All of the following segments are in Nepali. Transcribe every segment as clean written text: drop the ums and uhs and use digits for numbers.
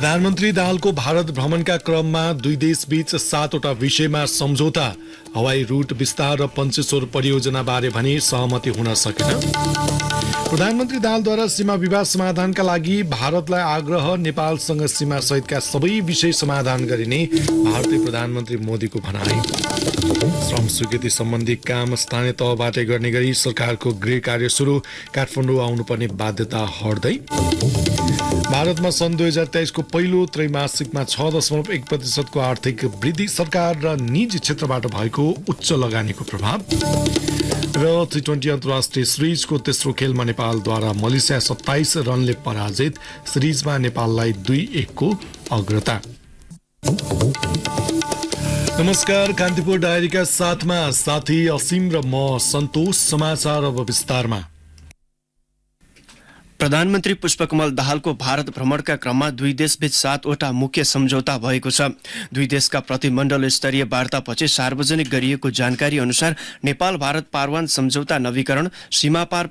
प्रधानमन्त्री दाहालको भारत भ्रमणका क्रममा दुई देशबीच 7वटा विषयमा सम्झौता, हवाई रूट विस्तार र पञ्चेश्वर परियोजनाबारे भने सहमति हुन सकेन। प्रधानमन्त्री दाहालद्वारा सीमा विवाद समाधानका लागि भारतलाई आग्रह, नेपालसँग सीमा सहितका सबै विषय समाधान गरिने भारतीय प्रधानमन्त्री मोदीको भनाई। श्रम स्वीकृति सम्बन्धी काम स्थानीय तहबाटै गर्ने गरी सरकारको गृह कार्य सुरु, काठमाडौँ आउनुपर्ने बाध्यता हट्दै। भारतमा सन् 2023 को पहिलो त्रैमासिकमा 6.1% आर्थिक वृद्धि, सरकार र निजी क्षेत्रबाट भएको उच्च लगानीको प्रभाव। र T20 अन्तर्राष्ट्रिय सिरिजको तेस्रो खेलमा नेपालद्वारा मलेसिया 27 रनले पराजित, सिरिजमा नेपाललाई 2-1 को अग्रता। नमस्कार, कान्तिपुर डायरीका साथमा साथी असीम र म सन्तोष। समाचार अब विस्तारमा। प्रधानमन्त्री पुष्पकमल दाहालको भारत भ्रमणका क्रममा दुई देशबीच 7वटा मुख्य सम्झौता भएको छ। दुई देशका प्रतिमण्डल स्तरीय वार्तापछि सार्वजनिक गरिएको जानकारी अनुसार नेपाल भारत पारवान सम्झौता नवीकरण, सीमापार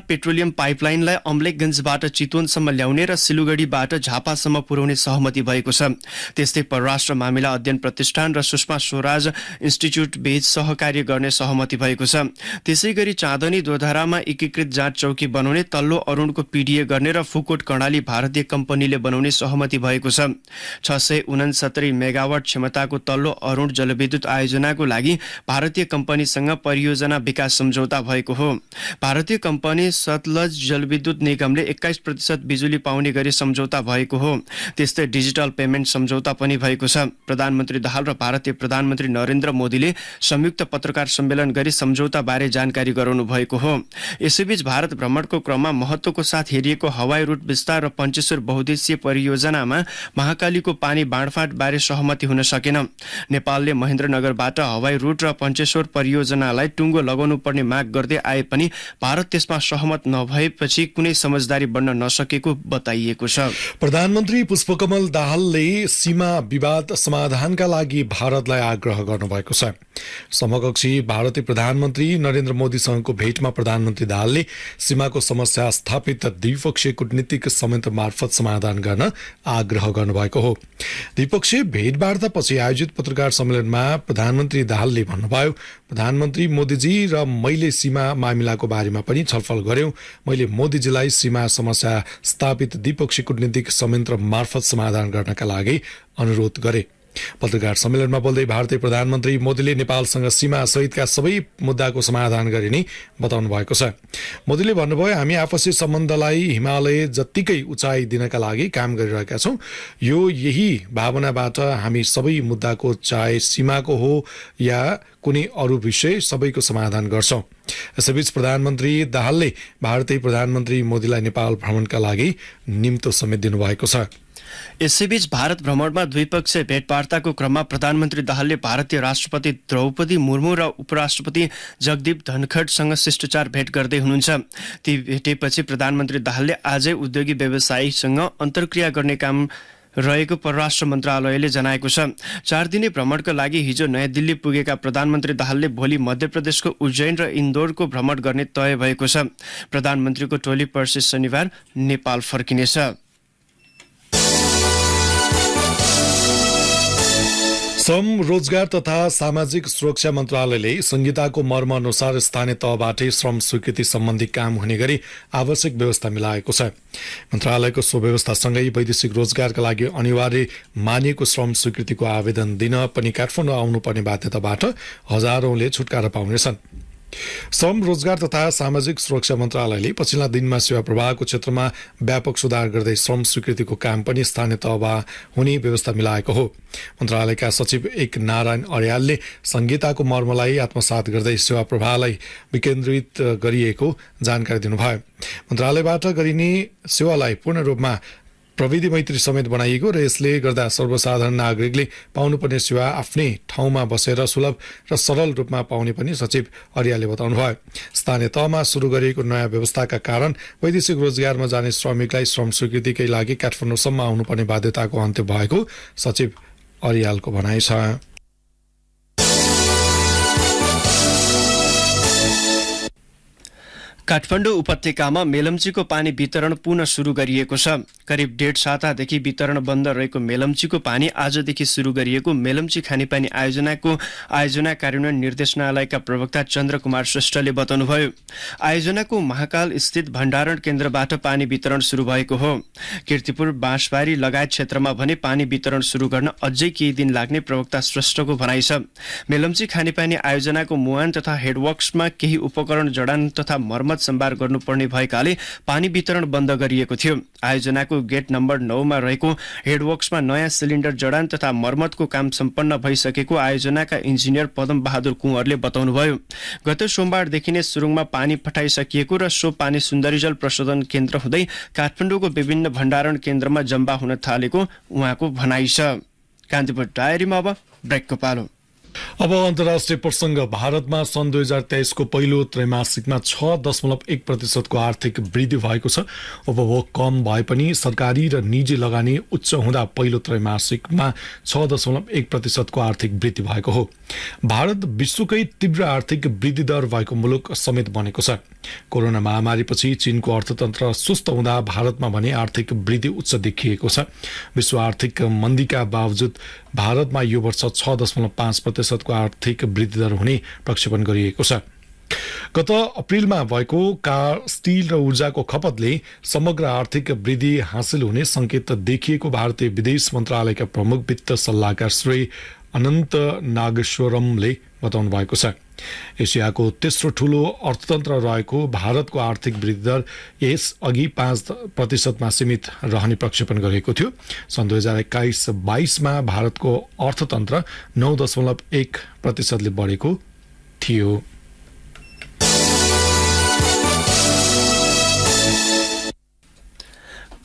पेट्रोलियम पाइपलाइनलाई अम्लेखगञ्जबाट चितवनसम्म ल्याउने र सिलगढीबाट झापासम्म पुर्याउने सहमति भएको छ। त्यस्तै परराष्ट्र मामिला अध्ययन प्रतिष्ठान र सुषमा स्वराज इन्स्टिच्युट बीच सहकार्य गर्ने सहमति भएको छ। त्यसैगरी चाँदनी दोधारामा एकीकृत जाँच चौकी बनाउने, तल्लो अरुणको पीडीए गर्ने र फुकोट कर्णाली भारतीय कम्पनीले बनाउने सहमति भएको छ। 669 मेगावाट क्षमताको तल्लो अरुण जलविद्युत आयोजनाको लागि भारतीय कम्पनीसँग परियोजना विकास सम्झौता भएको हो। भारतीय कम्पनी सतलज जलविद्युत निगमले 21% बिजुली पाउने गरी सम्झौता भएको हो। त्यस्तै डिजिटल पेमेन्ट सम्झौता पनि भएको छ। प्रधानमन्त्री दाहाल र भारतीय प्रधानमन्त्री नरेन्द्र मोदीले संयुक्त पत्रकार सम्मेलन गरी सम्झौताबारे जानकारी गराउनु भएको हो। यसैबीच भारत भ्रमणको क्रममा महत्त्वको साथ हेरिएको हवाई रूट विस्तार र पञ्चेश्वर बहुद्देश्यीय परियोजनामा महाकालीको पानी बाँडफाँटबारे सहमति हुन सकेन। नेपालले महेन्द्रनगरबाट हवाई रूट र पञ्चेश्वर परियोजनालाई टुङ्गो लगाउनु पर्ने माग गर्दै आए पनि भारत त्यसमा सहमत नभएपछि कुनै समझदारी बन्न नसकेको बताइएको छ। प्रधानमन्त्री पुष्पकमल दाहालले सीमा विवाद समाधानका लागि भारतलाई आग्रह गर्नुभएको छ। समकक्षी भारतीय प्रधानमन्त्री नरेन्द्र मोदीसँगको भेटमा प्रधानमन्त्री दाहालले सीमाको समस्या स्थापित द्विपक्षीय कूटनीतिक संयन्त्र मार्फत समाधान गर्न आग्रह गर्नुभएको हो। द्विपक्षीय भेटवार्तापछि आयोजित पत्रकार सम्मेलनमा प्रधानमन्त्री दाहालले भन्नुभयो, प्रधानमन्त्री मोदीजी र मैले सीमा मामिलाको बारेमा पनि छलफल गर्यौं। मैले मोदीजीलाई सीमा समस्या स्थापित द्विपक्षीय कूटनीतिक संयन्त्र मार्फत समाधान गर्नका लागि अनुरोध गरे। पत्रकार सम्मेलनमा बोल्दै भारतीय प्रधानमन्त्री मोदीले नेपालसँग सीमा सहितका सबै मुद्दाको समाधान गरिने बताउनु भएको छ। मोदीले भन्नुभयो, हामी आपसी सम्बन्धलाई हिमालय जत्तिकै उचाइ दिनका लागि काम गरिरहेका छौं। यही भावनाबाट हामी सबै मुद्दाको, चाहे सीमाको हो या कुनै अरू विषय, सबैको समाधान गर्छौं। यसैबीच प्रधानमन्त्री दाहालले भारतीय प्रधानमन्त्री मोदीलाई नेपाल भ्रमणका लागि निम्तो समेत दिनुभएको छ। यसैबीच भारत भ्रमणमा द्विपक्षीय भेटवार्ताको क्रममा प्रधानमन्त्री दाहालले भारतीय राष्ट्रपति द्रौपदी मुर्मू र उपराष्ट्रपति जगदीप धनखडसँग शिष्टाचार भेट गर्दै हुनुहुन्छ। ती भेटेपछि प्रधानमन्त्री दाहालले आजै उद्योगी व्यवसायीसँग अन्तर्क्रिया गर्ने काम रहेको परराष्ट्र मन्त्रालयले जनाएको छ। 4 दिने भ्रमणका लागि हिजो नयाँ दिल्ली पुगेका प्रधानमन्त्री दाहालले भोलि मध्य प्रदेशको उज्जैन र इन्दौरको भ्रमण गर्ने तय भएको छ। प्रधानमन्त्रीको टोली पर्सि शनिबार नेपाल फर्किनेछ। श्रम, रोजगार तथा सामाजिक सुरक्षा मन्त्रालयले संहिताको मर्म अनुसार स्थानीय तहबाटै श्रम स्वीकृति सम्बन्धी काम हुने गरी आवश्यक व्यवस्था मिलाएको छ। मन्त्रालयको सो व्यवस्थासँगै वैदेशिक रोजगारका लागि अनिवार्य मानिएको श्रम स्वीकृतिको आवेदन दिन पनि काठमाडौँ आउनुपर्ने बाध्यताबाट हजारौंले छुटकारा पाउनेछन्। श्रम, रोजगार तथा सामाजिक सुरक्षा मन्त्रालयले पछिल्ला दिनमा सेवा प्रवाहको क्षेत्रमा व्यापक सुधार गर्दै श्रम स्वीकृतिको काम पनि स्थानीय तहमा हुने व्यवस्था मिलाएको हो। मन्त्रालयका सचिव एक नारायण अर्यालले संहिताको मर्मलाई आत्मसात गर्दै सेवा प्रवाहलाई विकेन्द्रित गरिएको जानकारी दिनुभयो। मन्त्रालयबाट गरिने सेवालाई पूर्ण रूपमा प्रविधि मैत्री समेत बनाइएको र यसले गर्दा सर्वसाधारण नागरिकले पाउनुपर्ने सेवा आफ्नै ठाउँमा बसेर सुलभ र सरल रूपमा पाउने पनि सचिव अर्यालले बताउनुभयो। स्थानीय तहमा सुरु गरिएको नयाँ व्यवस्थाका कारण वैदेशिक रोजगारमा जाने श्रमिकलाई श्रम स्वीकृतिकै लागि काठमाडौँसम्म आउनुपर्ने बाध्यताको अन्त्य भएको सचिव अर्यालको भनाइ छ। काठमाडौँ उपत्यकामा मेलम्चीको पानी वितरण पुनः सुरु गरिएको छ। करिब 1.5 सातादेखि वितरण बन्द रहेको मेलम्चीको पानी आजदेखि सुरु गरिएको मेलम्ची खानेपानी आयोजना कार्यान्वयन निर्देशनालयका प्रवक्ता चन्द्रकुमार श्रेष्ठले बताउनुभयो। आयोजनाको महाकाल स्थित भण्डारण केन्द्रबाट पानी वितरण सुरु भएको हो। कीर्तिपुर, बाँसबारी लगायत क्षेत्रमा भने पानी वितरण सुरु गर्न अझै केही दिन लाग्ने प्रवक्ता श्रेष्ठको भनाइ छ। मेलम्ची खानेपानी आयोजनाको मुहान तथा हेडवर्क्समा केही उपकरण जडान तथा मर्मत सम्भार गर्नुपर्ने भएकाले पानी वितरण बन्द गरिएको थियो। आयोजनाको गेट नम्बर 9 मा रहेको हेडवर्क्समा नयाँ सिलिन्डर जडान तथा मर्मतको काम सम्पन्न भइसकेको आयोजनाका इन्जिनियर पदम बहादुर कुँवरले बताउनुभयो। गत सोमबारदेखि नै सुरुङमा पानी पठाइसकिएको र सो पानी सुन्दरीजल प्रशोधन केन्द्र हुँदै काठमाडौँको विभिन्न भण्डारण केन्द्रमा जम्मा हुन थालेको उहाँको भनाइ छ। कान्तिपुर डायरीमा अब ब्रेकको पालो। अब अन्तर्राष्ट्रिय प्रसङ्ग। भारतमा सन् 2023 को पहिलो त्रैमासिकमा 6.1% को आर्थिक वृद्धि भएको छ। उपभोग कम भए पनि सरकारी र निजी लगानी उच्च हुँदा पहिलो त्रैमासिकमा 6.1% को आर्थिक वृद्धि भएको हो। भारत विश्वकै तीव्र आर्थिक वृद्धि दर भएको मुलुक समेत बनेको छ। कोरोना महामारीपछि चीनको अर्थतन्त्र सुस्त हुँदा भारतमा भने आर्थिक वृद्धि उच्च देखिएको छ। विश्व आर्थिक मन्दीका बावजुद भारतमा यो वर्ष 6.5% को आर्थिक वृद्धि दर हुने प्रक्षेपण गरिएको छ। गत अप्रिलमा भएको कार, स्टिल र ऊर्जाको खपतले समग्र आर्थिक वृद्धि हासिल हुने संकेत देखिएको भारतीय विदेश मन्त्रालयका प्रमुख वित्त सल्लाहकार श्री अनन्त नागेश्वरमले बताउनु भएको छ। एसियाको तेस्रो ठूलो अर्थतन्त्र रहेको भारतको आर्थिक वृद्धि दर यस अघि 5% मा सीमित रहने प्रक्षेपण गरेको थियो। सन् 2021-22 मा भारतको अर्थतन्त्र 9.1% ले बढेको थियो।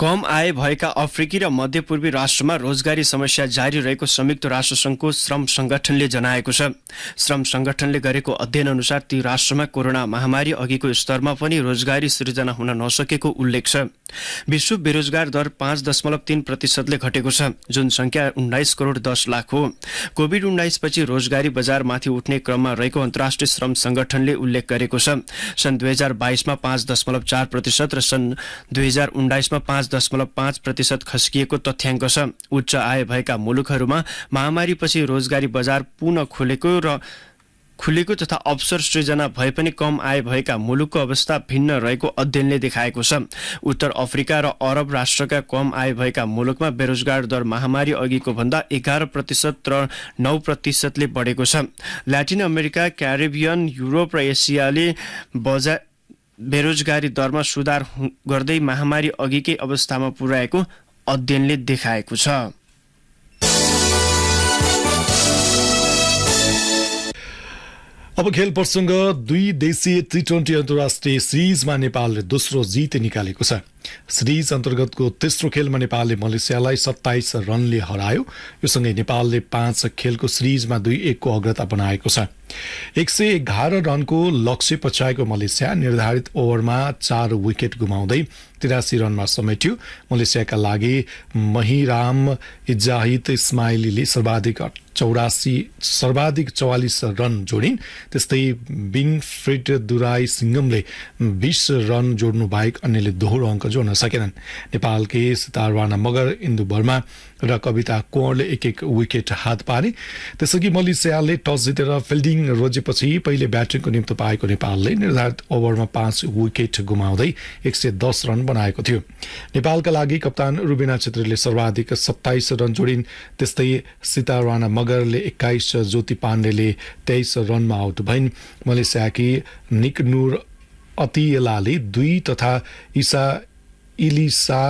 कम आय भएका अफ्रिकी र मध्यपूर्वी राष्ट्रमा रोजगारी समस्या जारी रहेको संयुक्त राष्ट्रसङ्घको श्रम संगठनले जनाएको छ। श्रम संगठनले गरेको अध्ययन अनुसार ती राष्ट्रमा कोरोना महामारी अघिको स्तरमा पनि रोजगारी सृजना हुन नसकेको उल्लेख छ। विश्व बेरोजगार दर 5.3% ले घटेको छ, जुन संख्या 19 करोड 10 लाख हो। कोभिड-19 पछि रोजगारी बजारमाथि उठ्ने क्रममा रहेको अन्तर्राष्ट्रिय श्रम संगठनले उल्लेख गरेको छ। सन् 2022 मा 5.4% र सन् 2019 मा 5.5% खस्किएको तथ्याङ्क छ। उच्च आय भएका मुलुकहरूमा महामारीपछि रोजगारी बजार पुनः खुलेको तथा अवसर सृजना भए पनि कम आय भएका मुलुकको अवस्था भिन्न रहेको अध्ययनले देखाएको छ। उत्तर अफ्रिका र अरब राष्ट्रका कम आय भएका मुलुकमा बेरोजगार दर महामारी अघिको भन्दा 11% र 9% ले बढेको छ। ल्याटिन अमेरिका, क्यारिबियन, युरोप र एसियाले बेरोजगारी दरमा सुधार गर्दै महामारी अघिकै अवस्थामा पुर्याएको अध्ययनले देखाएको छ। अब खेल प्रसङ्ग। 2 देशीय T20 अन्तर्राष्ट्रिय सिरिजमा नेपालले दोस्रो जित निकालेको छ। सिरिज अन्तर्गतको तेस्रो खेलमा नेपालले मलेसियालाई 27 रनले हरायो। यो सँगै नेपालले 5 खेलको सिरिजमा 2-1 को अग्रता बनाएको छ। 111 रनको लक्ष्य पछ्याएको मलेसिया निर्धारित ओभरमा 4 विकेट गुमाउँदै 83 रनमा समेट्यो। मलेसियाका लागि महिराम इजाहित इस्माइलीले सर्वाधिक 44 रन जोडिन्। त्यस्तै विनफ्रेड दुराई सिंगमले 20 रन जोड्नु बाहेक अन्यले दोहोरो अङ्क जोड्न सकेनन्। नेपालकै सितारवाना मगर, इन्दु वर्मा र कविता कुँवरले 1-1 विकेट हात पारे। त्यसअघि मलेसियाले टस जितेर फिल्डिङ रोजेपछि पहिले ब्याटिङको निम्ति पाएको नेपालले निर्धारित ओभरमा 5 विकेट गुमाउँदै 110 रन बनाएको थियो। नेपालका लागि कप्तान रुबिना छेत्रीले सर्वाधिक 27 रन जोडिन्। त्यस्तै सितारवाना मगरले 21, ज्योति पाण्डेले 23 रनमा आउट भइन्। मलेसियाकी निकनुर अतियलाले 2 तथा ईसा इलिसा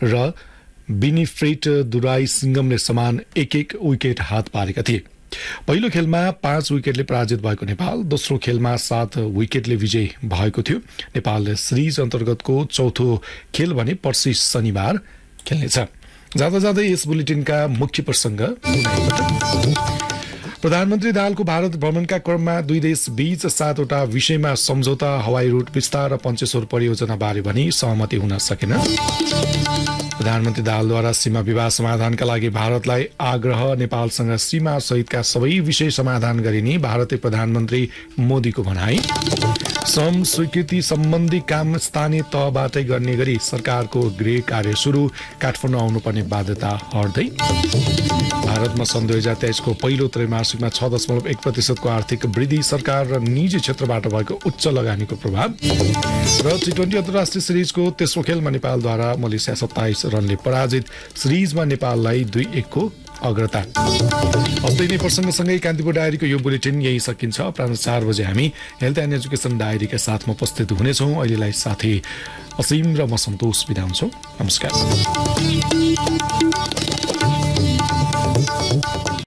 र विनिफ्रेड दुराई सिंगमले समान 1-1 विकेट हात पारेका थिए। पहिलो खेलमा 5 विकेटले पराजित भएको नेपाल दोस्रो खेलमा 7 विकेटले विजय भएको थियो। नेपालले सिरिज अन्तर्गतको चौथो खेल भने पर्सि शनिबार खेल्नेछ। जाँदा जाँदै यस बुलेटिनका मुख्य प्रसङ्ग। प्रधानमन्त्री दाहालको भारत भ्रमणका क्रममा 2 देश बीच 7 वटा विषयमा सम्झौता, हवाई रूट विस्तार र पञ्चेश्वर परियोजना बारे भनी सहमति हुन सकेन। प्रधानमन्त्री दाहालद्वारा सीमा विवाद समाधानका लागि भारतलाई आग्रह, नेपालसँग सीमा सहितका सबै विषय समाधान गरिने भारतीय प्रधानमन्त्री मोदीको भनाई। श्रम स्वीकृति सम्बन्धी काम स्थानीय तहबाटै गर्ने गरी सरकारको गृह कार्य सुरु, काठमाडौँ आउनुपर्ने बाध्यता हट्दै। भारतमा सन् 2023 को पहिलो त्रैमासिकमा 6.1% आर्थिक वृद्धि, सरकार र निजी क्षेत्रबाट भएको उच्च लगानीको प्रभाव। र T20 अन्तर्राष्ट्रिय सिरिजको तेस्रो खेलमा नेपालद्वारा मलेसिया 27 रनले पराजित, सिरिजमा नेपाललाई 2-1 को अग्रता। हस्तै नै प्रसङ्गसँगै कान्तिपुर डायरीको यो बुलेटिन यही सकिन्छ। अपराह्न 4 बजे हामी हेल्थ एन्ड एजुकेसन डायरीका साथमा उपस्थित हुनेछौँ। अहिलेलाई साथी असीम र म सन्तोष बिदा हुन्छौँ। नमस्कार।